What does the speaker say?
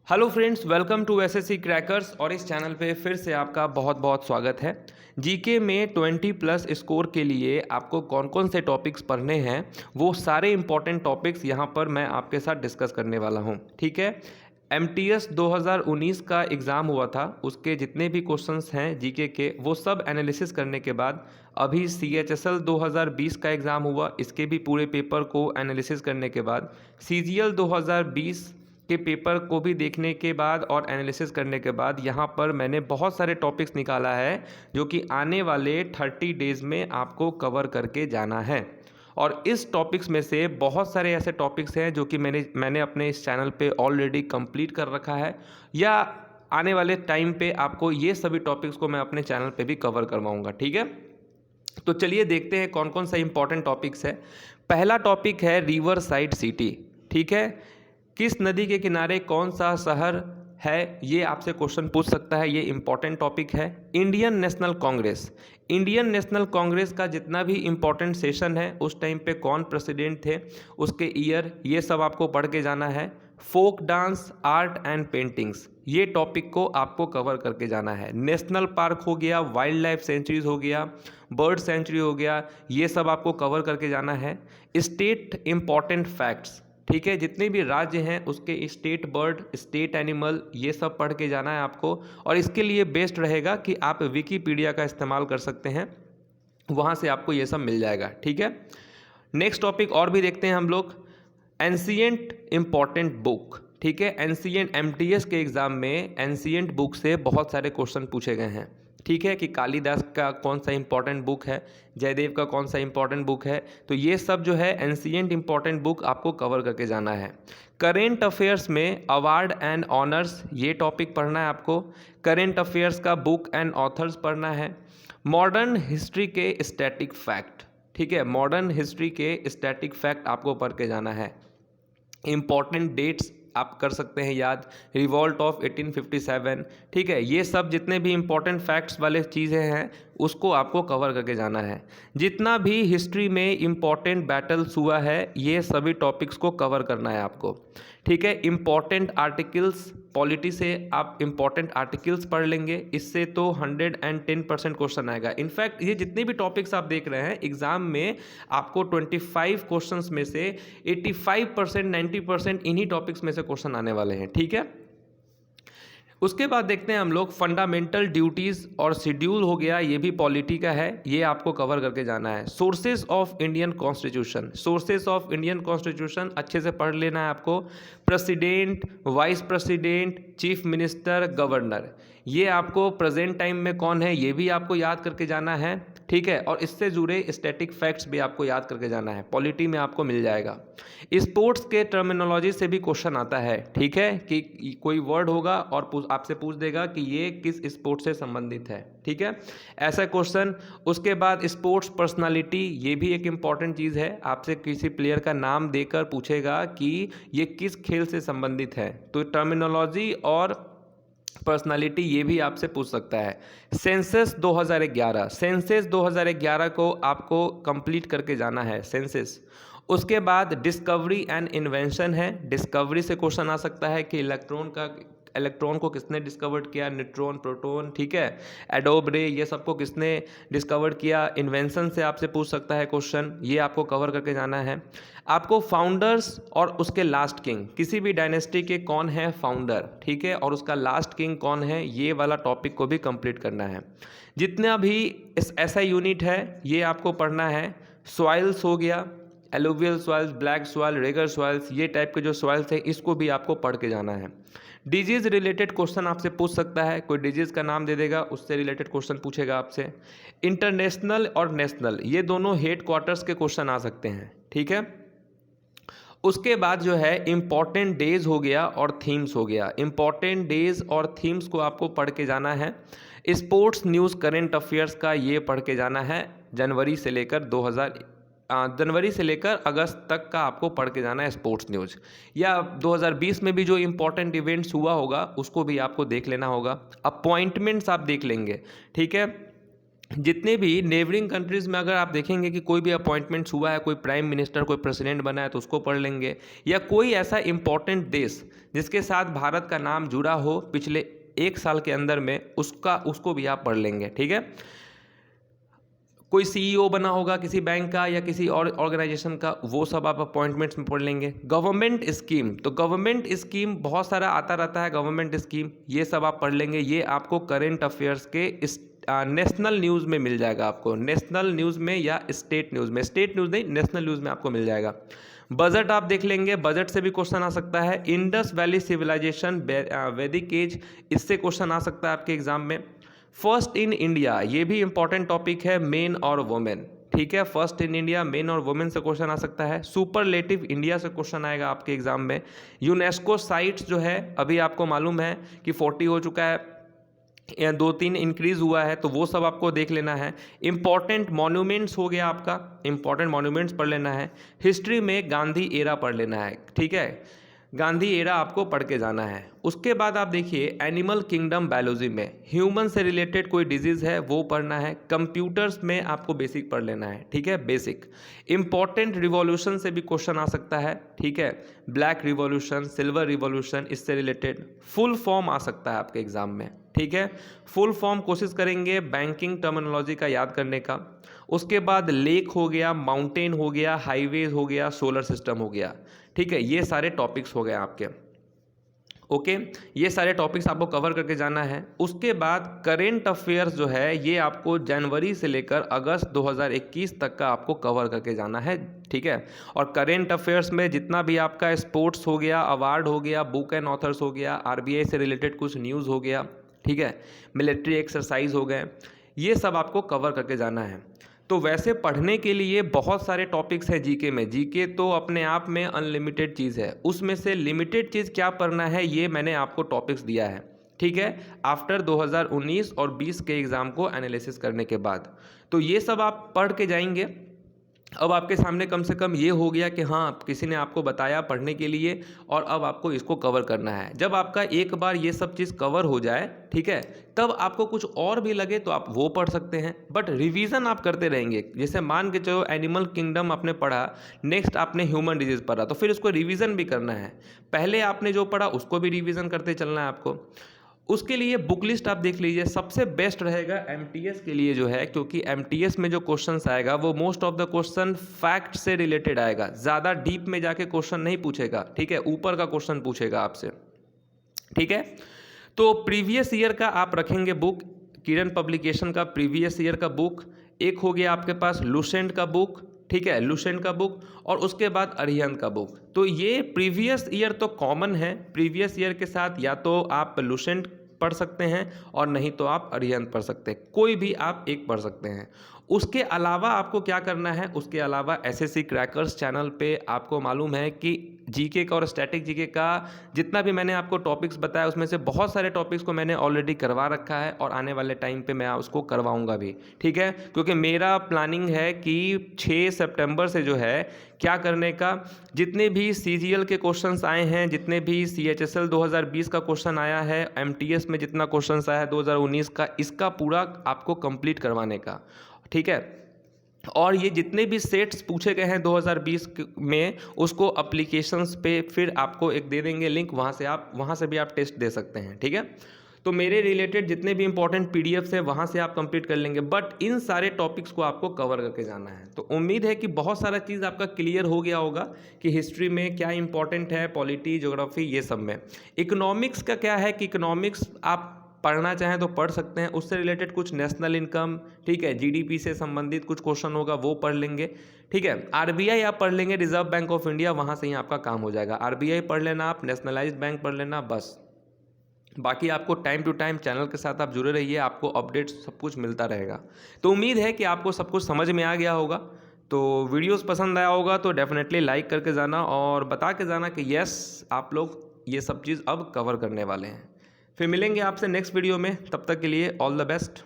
Hello friends, welcome to SSC crackers. और इस channel पे फिर से आपका बहुत बहुत स्वागत है। जीके में 20 प्लस स्कोर के लिए आपको कौन कौन से टॉपिक्स पढ़ने हैं, वो सारे इंपॉर्टेंट टॉपिक्स यहाँ पर मैं आपके साथ डिस्कस करने वाला हूँ। ठीक है। एमटीएस 2019 का एग्ज़ाम हुआ था, उसके जितने भी क्वेश्चंस हैं जीके के वो सब एनालिसिस करने के बाद अभी सीएचएसएल 2020 का एग्ज़ाम हुआ, इसके भी पूरे पेपर को एनालिसिस करने के बाद सीजीएल 2020 के पेपर को भी देखने के बाद और एनालिसिस करने के बाद यहाँ पर मैंने बहुत सारे टॉपिक्स निकाला है जो कि आने वाले 30 डेज़ में आपको कवर करके जाना है। और इस टॉपिक्स में से बहुत सारे ऐसे टॉपिक्स हैं जो कि मैंने अपने इस चैनल पे ऑलरेडी कंप्लीट कर रखा है, या आने वाले टाइम पे आपको ये सभी टॉपिक्स को मैं अपने चैनल पे भी कवर करवाऊँगा। ठीक है, तो चलिए देखते हैं कौन कौन सा इंपॉर्टेंट टॉपिक्स है। पहला टॉपिक है रिवर साइड सिटी। ठीक है, किस नदी के किनारे कौन सा शहर है, ये आपसे क्वेश्चन पूछ सकता है, ये इंपॉर्टेंट टॉपिक है। Indian national Congress, Indian national Congress का जितना भी इंपॉर्टेंट सेशन है उस टाइम पे कौन प्रेसिडेंट थे, उसके ईयर, ये सब आपको पढ़ के जाना है। Folk dance, art and paintings, ये टॉपिक को आपको कवर करके जाना है। नेशनल पार्क हो गया, वाइल्ड लाइफ सेंचुरीज हो गया, बर्ड सेंचुरी हो गया, ये सब आपको कवर करके जाना है। स्टेट इंपॉर्टेंट फैक्ट्स, ठीक है, जितने भी राज्य हैं उसके स्टेट बर्ड, स्टेट एनिमल, ये सब पढ़ के जाना है आपको। और इसके लिए बेस्ट रहेगा कि आप विकीपीडिया का इस्तेमाल कर सकते हैं, वहाँ से आपको ये सब मिल जाएगा। ठीक है, नेक्स्ट टॉपिक और भी देखते हैं हम लोग। Ancient important book. ठीक है, एंशिएंट एमटीएस के एग्ज़ाम में एंशिएंट बुक से बहुत सारे क्वेश्चन पूछे गए हैं। ठीक है, कि कालिदास का कौन सा इंपॉर्टेंट बुक है, जयदेव का कौन सा इंपॉर्टेंट बुक है, तो ये सब जो है एंशिएंट इंपॉर्टेंट बुक आपको कवर करके जाना है। करेंट अफेयर्स में अवार्ड एंड ऑनर्स, ये टॉपिक पढ़ना है आपको। करेंट अफेयर्स का बुक एंड ऑथर्स पढ़ना है। मॉडर्न हिस्ट्री के स्टैटिक फैक्ट, ठीक है, मॉडर्न हिस्ट्री के स्टैटिक फैक्ट आपको पढ़ के जाना है। इंपॉर्टेंट डेट्स आप कर सकते हैं याद, रिवॉल्ट ऑफ 1857, ठीक है, ये सब जितने भी इंपॉर्टेंट फैक्ट्स वाले चीज़ें हैं उसको आपको कवर करके जाना है। जितना भी हिस्ट्री में इंपॉर्टेंट बैटल्स हुआ है ये सभी टॉपिक्स को कवर करना है आपको। ठीक है, इंपॉर्टेंट आर्टिकल्स, पॉलिटी से आप इंपॉर्टेंट आर्टिकल्स पढ़ लेंगे, इससे तो 110% क्वेश्चन आएगा। इनफैक्ट ये जितने भी टॉपिक्स आप देख रहे हैं एग्जाम में आपको 25 क्वेश्चंस में से 85% 90% इन्हीं टॉपिक्स में से क्वेश्चन आने वाले हैं। ठीक है, उसके बाद देखते हैं हम लोग फंडामेंटल ड्यूटीज़ और शेड्यूल हो गया, ये भी पॉलिटी का है, ये आपको कवर करके जाना है। Sources of Indian constitution, sources of Indian constitution अच्छे से पढ़ लेना है आपको। President, vice president, chief minister, governor, ये आपको प्रेजेंट टाइम में कौन है ये भी आपको याद करके जाना है। ठीक है, और इससे जुड़े स्टैटिक फैक्ट्स भी आपको याद करके जाना है, पॉलिटी में आपको मिल जाएगा। स्पोर्ट्स के टर्मिनोलॉजी से भी क्वेश्चन आता है। ठीक है, कि कोई वर्ड होगा और आपसे पूछ देगा कि ये किस स्पोर्ट से संबंधित है। ठीक है, ऐसा क्वेश्चन। उसके बाद स्पोर्ट्स पर्सनालिटी, ये भी एक इम्पॉर्टेंट चीज़ है, आपसे किसी प्लेयर का नाम देकर पूछेगा कि ये किस खेल से संबंधित है, तो टर्मिनोलॉजी और पर्सनालिटी ये भी आपसे पूछ सकता है। सेंसस 2011, सेंसस 2011 को आपको कंप्लीट करके जाना है, सेंसस। उसके बाद डिस्कवरी एंड इन्वेंशन है, डिस्कवरी से क्वेश्चन आ सकता है कि इलेक्ट्रॉन को किसने डिस्कवर्ड किया, न्यूट्रॉन, प्रोटॉन, ठीक है, एडोब रे, ये सबको किसने डिस्कवर्ड किया। इन्वेंशन से आपसे पूछ सकता है क्वेश्चन, ये आपको कवर करके जाना है। आपको फाउंडर्स और उसके लास्ट किंग, किसी भी डायनेस्टी के कौन है फाउंडर, ठीक है, और उसका लास्ट किंग कौन है, ये वाला टॉपिक को भी कंप्लीट करना है। जितना भी ऐसा यूनिट है ये आपको पढ़ना है। सॉइल्स हो गया, alluvial soils, black soil, Regar soils, ये टाइप के जो सॉइल्स हैं इसको भी आपको पढ़ के जाना है। डिजीज़ रिलेटेड क्वेश्चन आपसे पूछ सकता है, कोई डिजीज़ का नाम दे देगा, उससे रिलेटेड क्वेश्चन पूछेगा आपसे। इंटरनेशनल और नेशनल, ये दोनों हेड क्वार्टर्स के क्वेश्चन आ सकते हैं। ठीक है, उसके बाद जो है इम्पॉर्टेंट डेज हो गया और थीम्स हो गया। इम्पॉर्टेंट डेज और थीम्स को आपको पढ़ के जाना है। स्पोर्ट्स न्यूज़ करंट अफेयर्स का ये पढ़ के जाना है, जनवरी से लेकर अगस्त तक का आपको पढ़ के जाना है स्पोर्ट्स न्यूज़। या 2020 में भी जो इम्पोर्टेंट इवेंट्स हुआ होगा उसको भी आपको देख लेना होगा। अपॉइंटमेंट्स आप देख लेंगे। ठीक है, जितने भी नेबरिंग कंट्रीज़ में अगर आप देखेंगे कि कोई भी अपॉइंटमेंट्स हुआ है, कोई प्राइम मिनिस्टर, कोई प्रेसिडेंट बना है तो उसको पढ़ लेंगे, या कोई ऐसा इम्पोर्टेंट देश जिसके साथ भारत का नाम जुड़ा हो पिछले 1 साल के अंदर में, उसको भी आप पढ़ लेंगे। ठीक है, कोई सीईओ बना होगा किसी बैंक का या किसी और ऑर्गेनाइजेशन का, वो सब आप अपॉइंटमेंट्स में पढ़ लेंगे। गवर्नमेंट स्कीम, तो गवर्नमेंट स्कीम बहुत सारा आता रहता है, गवर्नमेंट स्कीम ये सब आप पढ़ लेंगे। ये आपको करेंट अफेयर्स के नेशनल न्यूज़ में मिल जाएगा, आपको नेशनल न्यूज़ में या स्टेट न्यूज़ में, स्टेट न्यूज़ नहीं नेशनल न्यूज़ में आपको मिल जाएगा। बजट आप देख लेंगे, बजट से भी क्वेश्चन आ सकता है। इंडस वैली सिविलाइजेशन, वैदिक एज, इससे क्वेश्चन आ सकता है आपके एग्जाम में। फर्स्ट इन इंडिया, ये भी इंपॉर्टेंट टॉपिक है, मेन और वुमेन। ठीक है, फर्स्ट इन इंडिया, मेन और वुमेन से क्वेश्चन आ सकता है। सुपरलेटिव इंडिया से क्वेश्चन आएगा आपके एग्जाम में। यूनेस्को साइट्स जो है, अभी आपको मालूम है कि 40 हो चुका है या 2-3 इंक्रीज हुआ है, तो वो सब आपको देख लेना है। इंपॉर्टेंट मॉन्यूमेंट्स हो गया आपका, इंपॉर्टेंट मॉन्यूमेंट्स पढ़ लेना है। हिस्ट्री में गांधी एरा पढ़ लेना है। ठीक है, गांधी एरा आपको पढ़ के जाना है। उसके बाद आप देखिए एनिमल किंगडम बायोलॉजी में ह्यूमन से रिलेटेड कोई डिजीज़ है वो पढ़ना है। कंप्यूटर्स में आपको बेसिक पढ़ लेना है। ठीक है, बेसिक। इंपॉर्टेंट रिवॉल्यूशन से भी क्वेश्चन आ सकता है। ठीक है, ब्लैक रिवॉल्यूशन, सिल्वर रिवॉल्यूशन, इससे रिलेटेड फुल फॉर्म आ सकता है आपके एग्जाम में। ठीक है, फुल फॉर्म कोशिश करेंगे बैंकिंग टर्मिनोलॉजी का याद करने का। उसके बाद लेक हो गया, माउंटेन हो गया, हाईवेज हो गया, सोलर सिस्टम हो गया। ठीक है, ये सारे टॉपिक्स हो गए आपके। ओके, ये सारे टॉपिक्स आपको कवर करके जाना है। उसके बाद करेंट अफेयर्स जो है ये आपको जनवरी से लेकर अगस्त 2021 तक का आपको कवर करके जाना है। ठीक है, और करेंट अफेयर्स में जितना भी आपका स्पोर्ट्स हो गया, अवार्ड हो गया, बुक एंड ऑथर्स हो गया, आरबीआई से रिलेटेड कुछ न्यूज़ हो गया, ठीक है, मिलिट्री एक्सरसाइज हो गए, ये सब आपको कवर करके जाना है। तो वैसे पढ़ने के लिए बहुत सारे टॉपिक्स हैं जीके में। जीके तो अपने आप में अनलिमिटेड चीज़ है, उसमें से लिमिटेड चीज़ क्या पढ़ना है ये मैंने आपको टॉपिक्स दिया है। ठीक है, आफ्टर 2019 और 20 के एग्ज़ाम को एनालिसिस करने के बाद, तो ये सब आप पढ़ के जाएंगे। अब आपके सामने कम से कम ये हो गया कि हाँ, किसी ने आपको बताया पढ़ने के लिए और अब आपको इसको कवर करना है। जब आपका एक बार ये सब चीज़ कवर हो जाए, ठीक है, तब आपको कुछ और भी लगे तो आप वो पढ़ सकते हैं, बट रिवीजन आप करते रहेंगे। जैसे मान के चलो एनिमल किंगडम आपने पढ़ा, नेक्स्ट आपने ह्यूमन डिजीज़ पढ़ा, तो फिर उसको रिवीजन भी करना है। पहले आपने जो पढ़ा उसको भी रिवीजन करते चलना है आपको। उसके लिए बुक लिस्ट आप देख लीजिए, सबसे बेस्ट रहेगा एमटीएस के लिए जो है, क्योंकि एमटीएस में जो क्वेश्चंस आएगा वो most of the question fact से रिलेटेड आएगा, ज़्यादा डीप में जाके क्वेश्चन नहीं पूछेगा। ठीक है, ऊपर का क्वेश्चन पूछेगा आपसे। ठीक है, तो प्रीवियस ईयर का आप रखेंगे बुक, किरण पब्लिकेशन का प्रीवियस ईयर का बुक। एक हो गया आपके पास लुसेंट का बुक, ठीक है, लुसेंट का बुक, और उसके बाद अरिहंत का बुक। तो ये प्रीवियस ईयर तो कॉमन है, प्रीवियस ईयर के साथ या तो आप लुसेंट पढ़ सकते हैं और नहीं तो आप अरिहंत पढ़ सकते हैं, कोई भी आप एक पढ़ सकते हैं। उसके अलावा आपको क्या करना है, उसके अलावा एसएससी क्रैकर्स चैनल पे आपको मालूम है कि जीके का और स्टैटिक जीके का जितना भी मैंने आपको टॉपिक्स बताया उसमें से बहुत सारे टॉपिक्स को मैंने ऑलरेडी करवा रखा है और आने वाले टाइम पे मैं उसको करवाऊंगा भी। ठीक है, क्योंकि मेरा प्लानिंग है कि 6 सितंबर से जो है क्या करने का, जितने भी सीजीएल के क्वेश्चंस आए हैं, जितने भी सीएचएसएल 2020 का क्वेश्चन आया है, एमटीएस में जितना क्वेश्चंस आया है 2019 का, इसका पूरा आपको कंप्लीट करवाने का। ठीक है, और ये जितने भी सेट्स पूछे गए हैं 2020 में, उसको एप्लीकेशंस पे फिर आपको एक दे देंगे लिंक, वहाँ से भी आप टेस्ट दे सकते हैं। ठीक है, तो मेरे रिलेटेड जितने भी इंपॉर्टेंट पीडीएफ्स है वहाँ से आप कंप्लीट कर लेंगे, बट इन सारे टॉपिक्स को आपको कवर करके जाना है। तो उम्मीद है कि बहुत सारा चीज़ आपका क्लियर हो गया होगा कि हिस्ट्री में क्या इंपॉर्टेंट है, पॉलिटी, ज्योग्राफी, ये सब में। इकोनॉमिक्स का क्या है कि इकोनॉमिक्स आप पढ़ना चाहें तो पढ़ सकते हैं, उससे रिलेटेड कुछ नेशनल इनकम, ठीक है, जीडीपी से संबंधित कुछ क्वेश्चन होगा वो पढ़ लेंगे। ठीक है, आरबीआई आप पढ़ लेंगे, रिजर्व बैंक ऑफ इंडिया, वहाँ से ही आपका काम हो जाएगा। आरबीआई पढ़ लेना आप, नेशनलाइज्ड बैंक पढ़ लेना, बस। बाकी आपको टाइम टू टाइम चैनल के साथ आप जुड़े रहिए, आपको अपडेट्स सब कुछ मिलता रहेगा। तो उम्मीद है कि आपको सब कुछ समझ में आ गया होगा। तो वीडियोस पसंद आया होगा तो डेफिनेटली लाइक करके जाना और बता के जाना कि यस, आप लोग ये सब चीज़ अब कवर करने वाले हैं। फिर मिलेंगे आपसे नेक्स्ट वीडियो में, तब तक के लिए ऑल द बेस्ट।